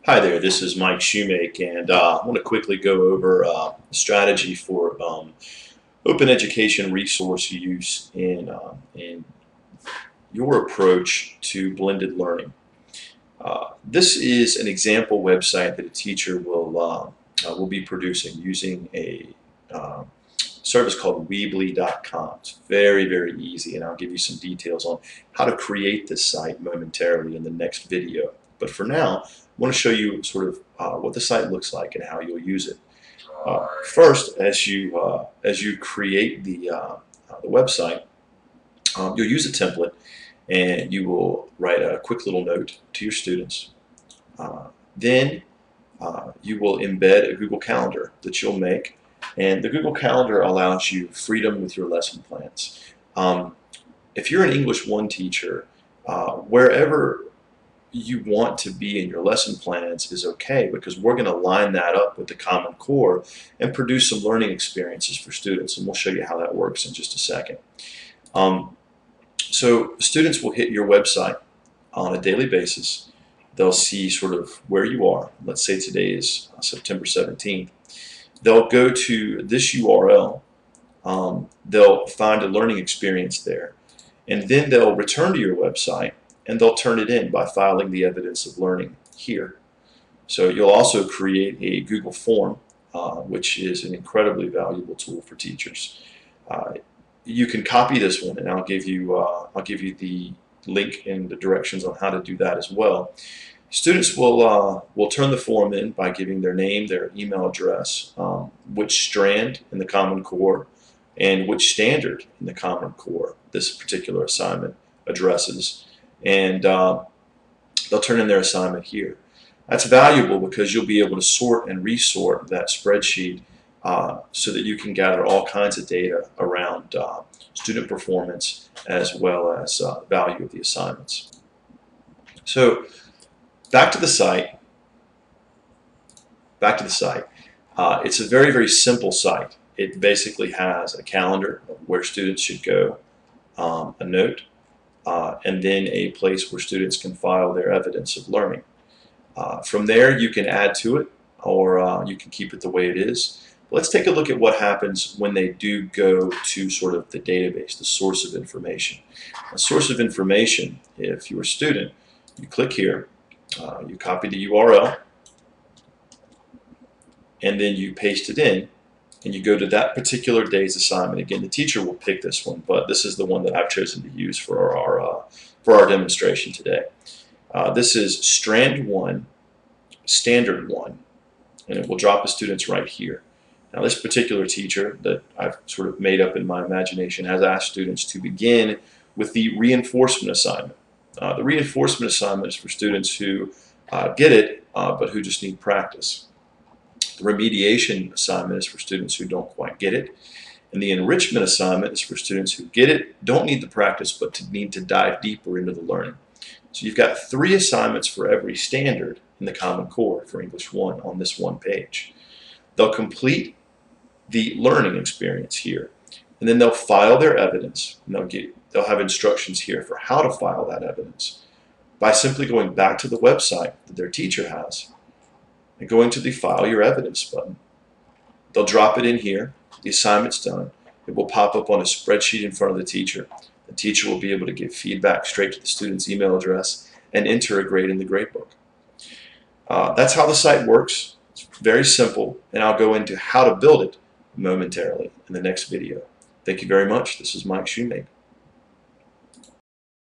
Hi there, this is Mike Shoemake, and I want to quickly go over strategy for open education resource use in your approach to blended learning. This is an example website that a teacher will be producing using a service called Weebly.com. It's very, very easy, and I'll give you some details on how to create this site momentarily in the next video. But for now, I want to show you sort of what the site looks like and how you'll use it. First, as you create the website, you'll use a template, and you will write a quick little note to your students. Then you will embed a Google Calendar that you'll make, and the Google Calendar allows you freedom with your lesson plans. If you're an English 1 teacher, wherever you want to be in your lesson plans is okay, because we're going to line that up with the Common Core and produce some learning experiences for students, and we'll show you how that works in just a second. So students will hit your website on a daily basis. They'll see sort of where you are. Let's say today is September 17th. They'll go to this URL. They'll find a learning experience there, and then they'll return to your website, and they'll turn it in by filing the evidence of learning here. So you'll also create a Google form, which is an incredibly valuable tool for teachers. You can copy this one, and I'll give you the link and the directions on how to do that as well. Students will turn the form in by giving their name, their email address, which strand in the Common Core, and which standard in the Common Core this particular assignment addresses. And they'll turn in their assignment here. That's valuable because you'll be able to sort and resort that spreadsheet so that you can gather all kinds of data around student performance as well as value of the assignments. So back to the site. It's a very, very simple site. It basically has a calendar of where students should go, a note, and then a place where students can file their evidence of learning. From there, you can add to it, or you can keep it the way it is. Let's take a look at what happens when they do go to sort of the database, the source of information. A source of information, if you're a student, you click here, you copy the URL, and then you paste it in, and you go to that particular day's assignment. Again, the teacher will pick this one, but this is the one that I've chosen to use for our demonstration today. This is Strand 1, Standard 1, and it will drop the students right here. Now, this particular teacher that I've sort of made up in my imagination has asked students to begin with the reinforcement assignment. The reinforcement assignment is for students who get it, but who just need practice. The remediation assignment is for students who don't quite get it. And the enrichment assignment is for students who get it, don't need the practice, but need to dive deeper into the learning. So you've got 3 assignments for every standard in the Common Core for English 1 on this one page. They'll complete the learning experience here, and then they'll file their evidence, and they'll have instructions here for how to file that evidence by simply going back to the website that their teacher has and going to the File Your Evidence button. They'll drop it in here. The assignment's done. It will pop up on a spreadsheet in front of the teacher. The teacher will be able to give feedback straight to the student's email address and enter a grade in the gradebook. That's how the site works. It's very simple, and I'll go into how to build it momentarily in the next video. Thank you very much. This is Mike Shoemake.